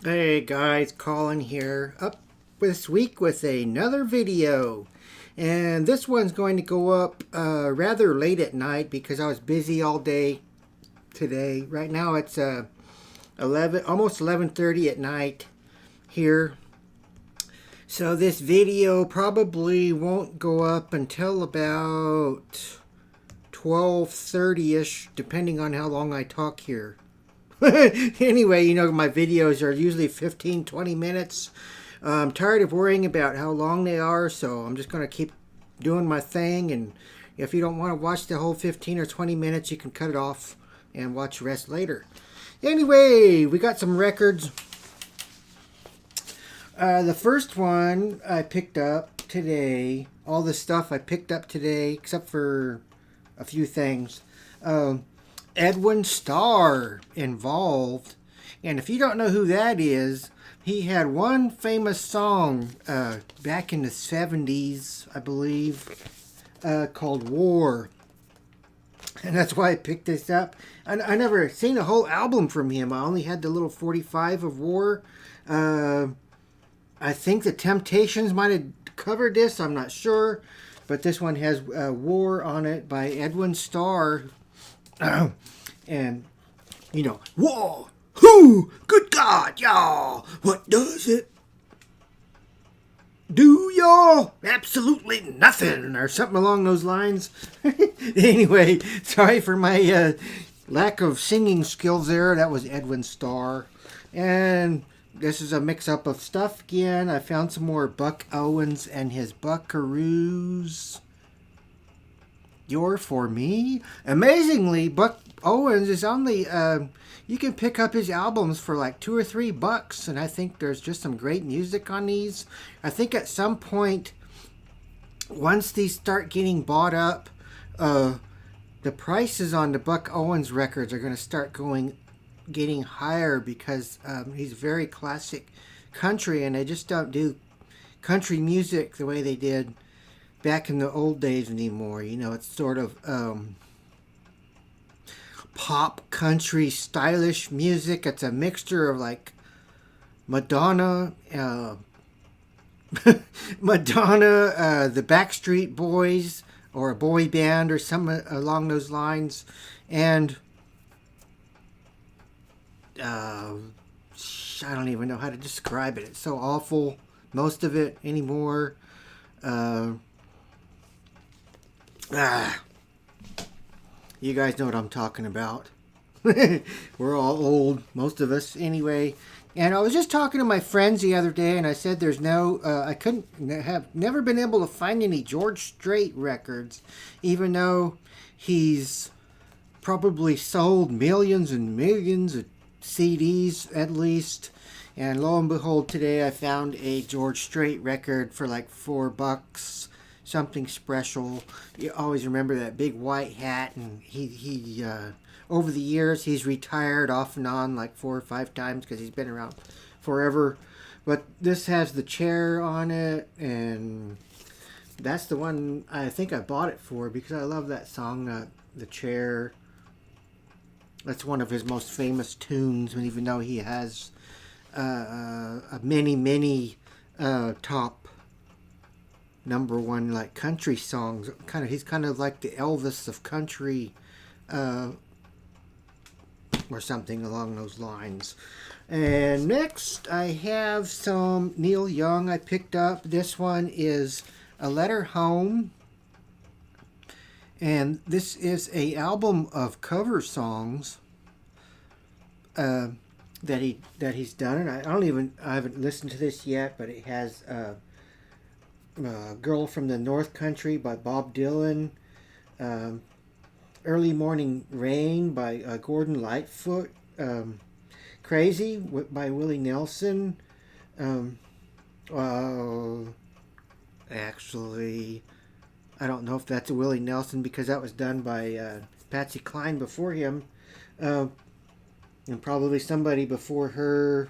Hey guys, Colin here, up this week with another video. And this one's going to go up rather late at night because I was busy all day today. Right now it's 11, almost 11:30 at night here. So this video probably won't go up until about 12:30ish, depending on how long I talk here. Anyway, my videos are usually 15-20 minutes. I'm tired of worrying about how long they are, so I'm just going to keep doing my thing. And if you don't want to watch the whole 15 or 20 minutes, you can cut it off and watch the rest later. Anyway, we got some records. The first one I picked up today, all the stuff I picked up today, except for a few things. Edwin Starr involved. And if you don't know who that is, he had one famous song back in the 70s, I believe, called War. And that's why I picked this up. I never seen a whole album from him. I only had the little 45 of War. I think the Temptations might have covered this. I'm not sure. But this one has War on it by Edwin Starr. And, whoa, who, good God, y'all, what does it do, y'all? Absolutely nothing, or something along those lines. Anyway, sorry for my lack of singing skills there. That was Edwin Starr. And this is a mix-up of stuff again. I found some more Buck Owens and his Buckaroos. You're for me. Amazingly, Buck Owens is only you can pick up his albums for like $2 or $3, and I think there's just some great music on these. I think at some point, once these start getting bought up, the prices on the Buck Owens records are going to start getting higher because he's very classic country, and they just don't do country music the way they did back in the old days anymore. It's sort of pop country stylish music. It's a mixture of like Madonna, the Backstreet Boys, or a boy band or something along those lines, and I don't even know how to describe it. It's so awful, most of it anymore. You guys know what I'm talking about. We're all old, most of us anyway. And I was just talking to my friends the other day, and I said there's I have never been able to find any George Strait records, even though he's probably sold millions and millions of CDs at least. And lo and behold, today I found a George Strait record for like $4. Something special. You always remember that big white hat, and he over the years he's retired off and on like 4 or 5 times because he's been around forever. But this has the chair on it, and that's the one I think I bought it for because I love that song, The Chair. That's one of his most famous tunes, even though he has many top #1 like country songs. He's kind of like the Elvis of country, or something along those lines. And next I have some Neil Young I picked up. This one is A Letter Home, and this is a album of cover songs that he's done. And I haven't listened to this yet, but it has Girl from the North Country by Bob Dylan, Early Morning Rain by Gordon Lightfoot, Crazy by Willie Nelson. Actually, I don't know if that's a Willie Nelson because that was done by Patsy Cline before him, and probably somebody before her.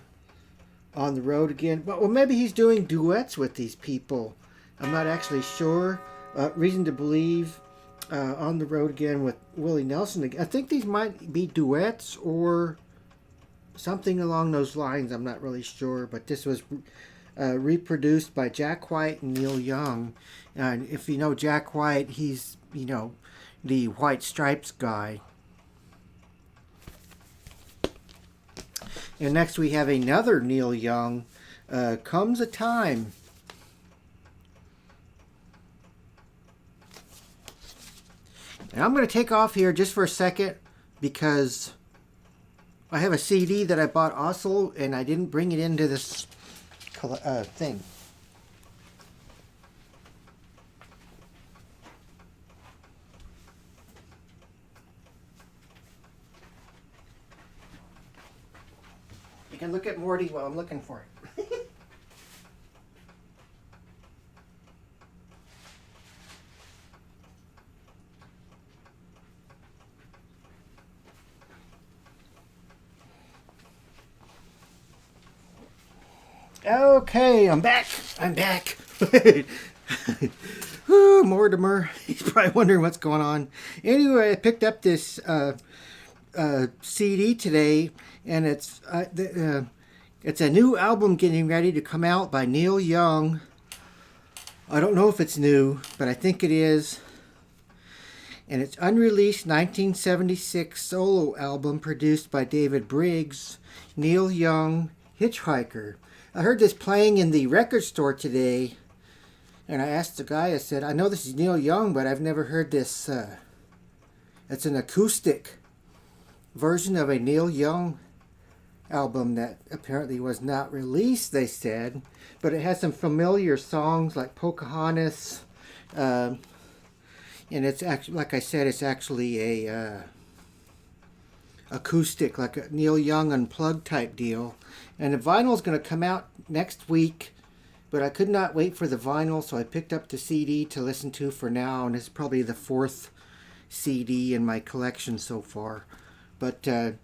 On the Road Again. Well, maybe he's doing duets with these people. I'm not actually sure. Reason to Believe, On the Road Again with Willie Nelson. I think these might be duets or something along those lines. I'm not really sure, but this was reproduced by Jack White and Neil Young. And if you know Jack White, he's, the White Stripes guy. And next we have another Neil Young, Comes a Time. And I'm going to take off here just for a second because I have a CD that I bought also, and I didn't bring it into this thing. You can look at Morty while I'm looking for it. Okay, I'm back. Ooh, Mortimer. He's probably wondering what's going on. Anyway, I picked up this CD today, and it's a new album getting ready to come out by Neil Young. I don't know if it's new, but I think it is. And it's unreleased 1976 solo album produced by David Briggs, Neil Young, Hitchhiker. I heard this playing in the record store today, and I asked the guy, I said, I know this is Neil Young, but I've never heard this. It's an acoustic version of a Neil Young album that apparently was not released, they said, but it has some familiar songs like Pocahontas, and it's actually, like I said, it's actually a acoustic, like a Neil Young unplugged type deal. And the vinyl is going to come out next week, but I could not wait for the vinyl, so I picked up the CD to listen to for now, and it's probably the 4th CD in my collection so far. But I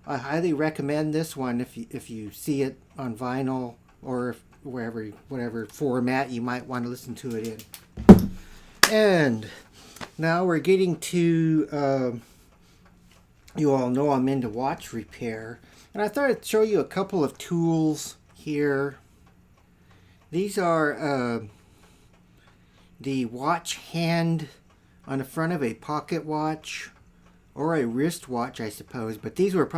highly recommend this one if you see it on vinyl or whatever format you might want to listen to it in. And now we're getting to, you all know I'm into watch repair. And I thought I'd show you a couple of tools here. These are the watch hand on the front of a pocket watch or a wrist watch, I suppose. But these were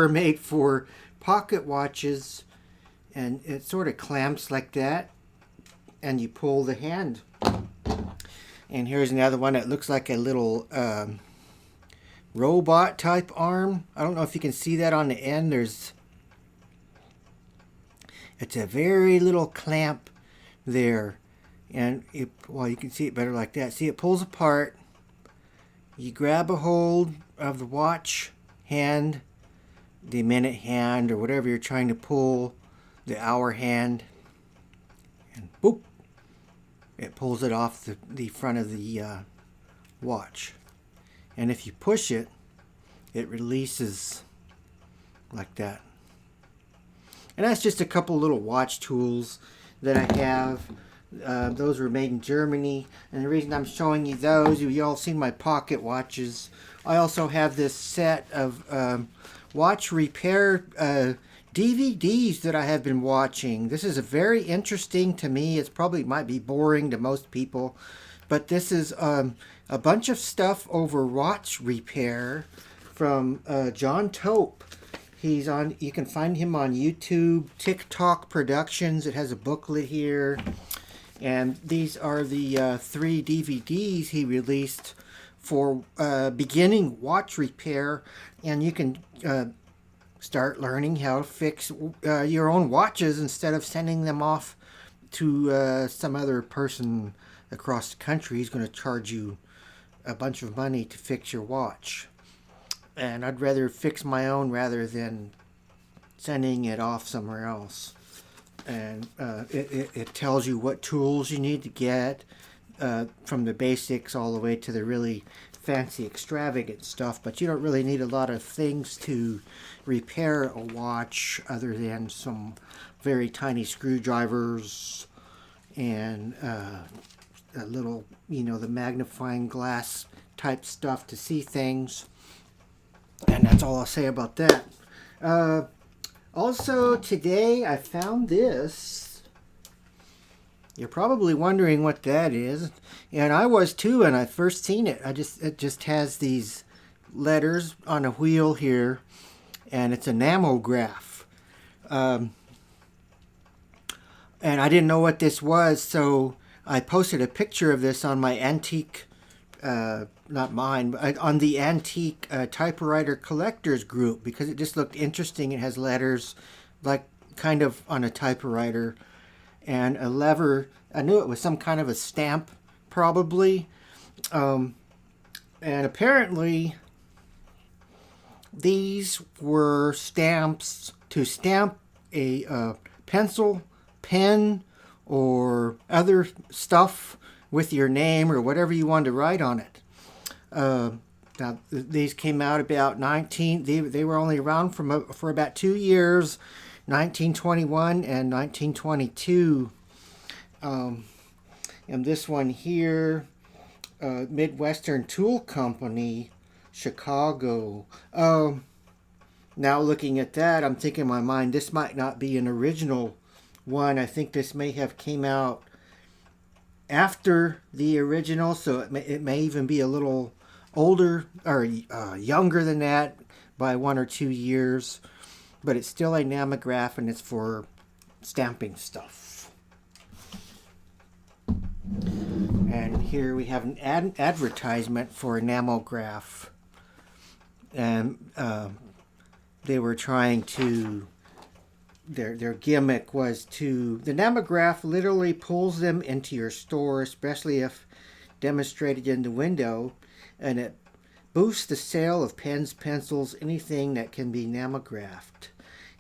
made for pocket watches, and it sort of clamps like that, and you pull the hand. And here's another one that looks like a little robot type arm. I don't know if you can see that on the end. It's a very little clamp there, and you can see it better like that. See, it pulls apart. You grab a hold of the watch hand, the minute hand, or whatever you're trying to pull, the hour hand, and boop, it pulls it off the front of the watch. And if you push it, it releases like that. And that's just a couple little watch tools that I have. Those were made in Germany. And the reason I'm showing you those, you all seen my pocket watches. I also have this set of watch repair DVDs that I have been watching. This is a very interesting to me. It's probably might be boring to most people. But this is a bunch of stuff over watch repair from John Tope. He's on. You can find him on YouTube, TikTok Productions. It has a booklet here, and these are the 3 DVDs he released for beginning watch repair, and you can start learning how to fix your own watches instead of sending them off to some other person across the country. He's going to charge you a bunch of money to fix your watch. And I'd rather fix my own rather than sending it off somewhere else. And it tells you what tools you need to get, from the basics all the way to the really fancy, extravagant stuff. But you don't really need a lot of things to repair a watch other than some very tiny screwdrivers and a little, the magnifying glass type stuff to see things. And that's all I'll say about that. Also, today I found this. You're probably wondering what that is, and I was too when I first seen it. It just has these letters on a wheel here, and it's a namograph. And I didn't know what this was, so I posted a picture of this on my antique, not mine, but on the antique typewriter collectors group because it just looked interesting. It has letters like kind of on a typewriter and a lever. I knew it was some kind of a stamp probably. And apparently these were stamps to stamp a pencil, pen, or other stuff with your name or whatever you want to write on it. Now, these came out about they were only around for about 2 years, 1921 and 1922. And this one here, Midwestern Tool Company, Chicago. Now looking at that, I'm thinking in my mind, this might not be an original one. I think this may have came out after the original, so it may even be a little older or younger than that by 1 or 2 years. But it's still a namograph, and it's for stamping stuff. And here we have an advertisement for a namograph. And they were trying to, their gimmick was to, the namograph literally pulls them into your store, especially if demonstrated in the window, and it boosts the sale of pens, pencils, anything that can be namographed.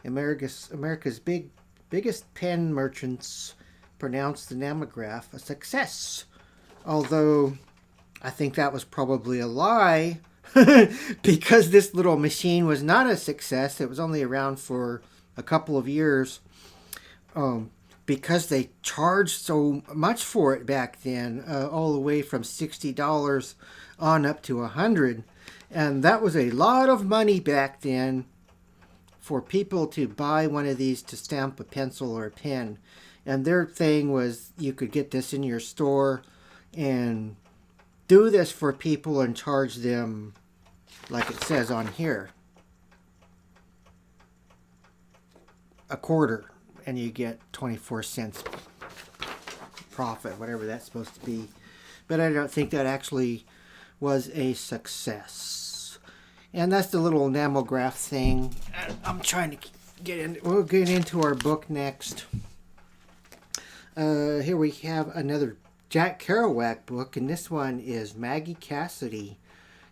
America's biggest pen merchants pronounced the namograph a success, although I think that was probably a lie because this little machine was not a success. It was only around for a couple of years because they charged so much for it back then, all the way from $60 on up to $100, and that was a lot of money back then for people to buy one of these to stamp a pencil or a pen. And their thing was you could get this in your store and do this for people and charge them, like it says on here, a quarter, and you get 24 cents profit, whatever that's supposed to be. But I don't think that actually was a success. And that's the little namograph thing. I'm trying to get in. We'll get into our book next. Here we have another Jack Kerouac book, and this one is Maggie Cassidy.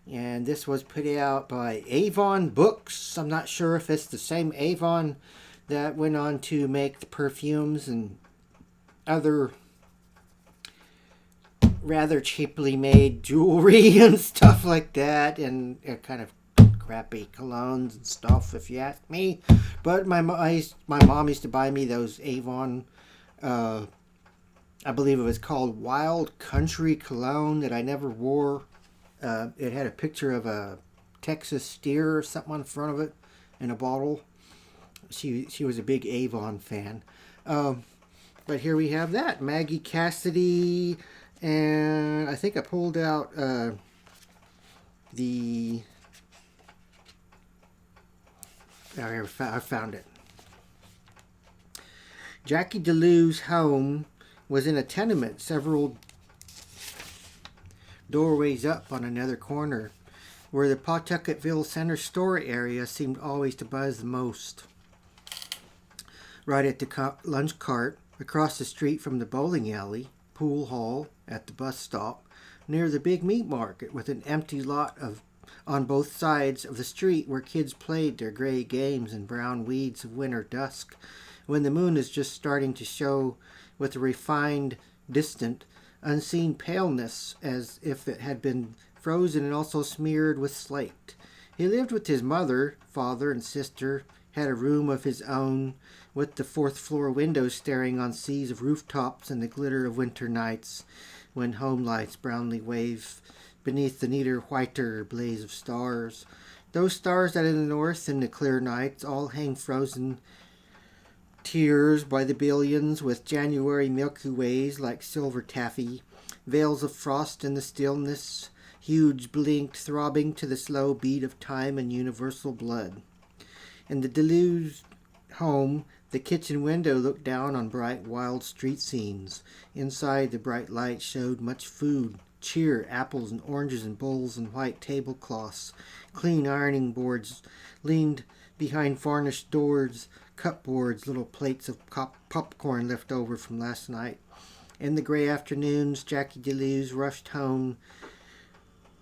And this was put out by Avon Books. I'm not sure if it's the same Avon that went on to make the perfumes and other rather cheaply made jewelry and stuff like that, and kind of crappy colognes and stuff, if you ask me. But my mom used to buy me those Avon, I believe it was called Wild Country Cologne, that I never wore. It had a picture of a Texas steer or something on the front of it in a bottle. She was a big Avon fan. But here we have that, Maggie Cassidy, and I think I pulled out I found it. Jackie DeLue's home was in a tenement several doorways up on another corner, where the Pawtucketville Center store area seemed always to buzz the most. Right at the lunch cart, across the street from the bowling alley, pool hall, at the bus stop, near the big meat market, with an empty lot on both sides of the street where kids played their gray games in brown weeds of winter dusk, when the moon is just starting to show with a refined, distant, unseen paleness, as if it had been frozen and also smeared with slate. He lived with his mother, father, and sister, had a room of his own, with the fourth-floor windows staring on seas of rooftops and the glitter of winter nights, when home lights brownly wave beneath the neater, whiter blaze of stars. Those stars out in the north in the clear nights all hang frozen tears by the billions, with January Milky Ways like silver taffy, veils of frost in the stillness, huge blinked, throbbing to the slow beat of time and universal blood. In the deluged home, the kitchen window looked down on bright, wild street scenes. Inside, the bright light showed much food, cheer, apples and oranges and bowls and white tablecloths. Clean ironing boards leaned behind varnished doors, cupboards, little plates of popcorn left over from last night. In the gray afternoons, Jackie DeLuz rushed home,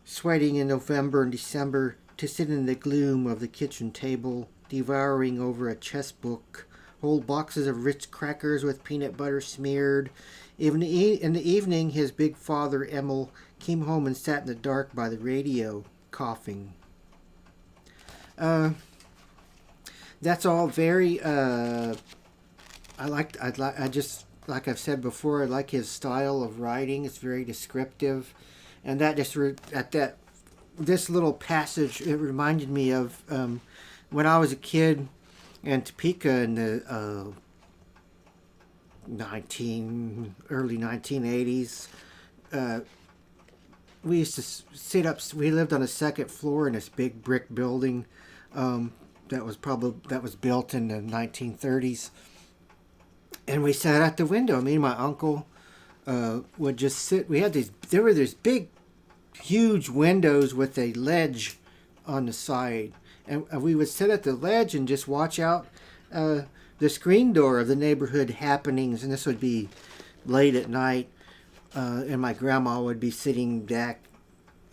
sweating in November and December, to sit in the gloom of the kitchen table, devouring over a chess book, whole boxes of Ritz crackers with peanut butter smeared. In the evening, his big father, Emil, came home and sat in the dark by the radio, coughing. That's all very. I just, like I've said before, I like his style of writing. It's very descriptive, and that just this little passage, it reminded me of when I was a kid in Topeka in the early 1980s. We used to sit up. We lived on a second floor in this big brick building. That was built in the 1930s, and we sat at the window. Me and my uncle would just sit. There were these big, huge windows with a ledge on the side, and we would sit at the ledge and just watch out the screen door of the neighborhood happenings. And this would be late at night, and my grandma would be sitting back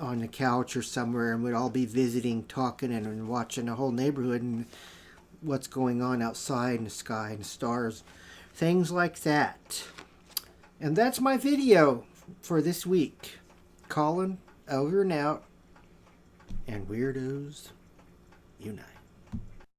on the couch or somewhere, and we'd all be visiting, talking, and watching the whole neighborhood and what's going on outside in the sky and the stars, things like that. And that's my video for this week. Colin, over and out, and Weirdos Unite.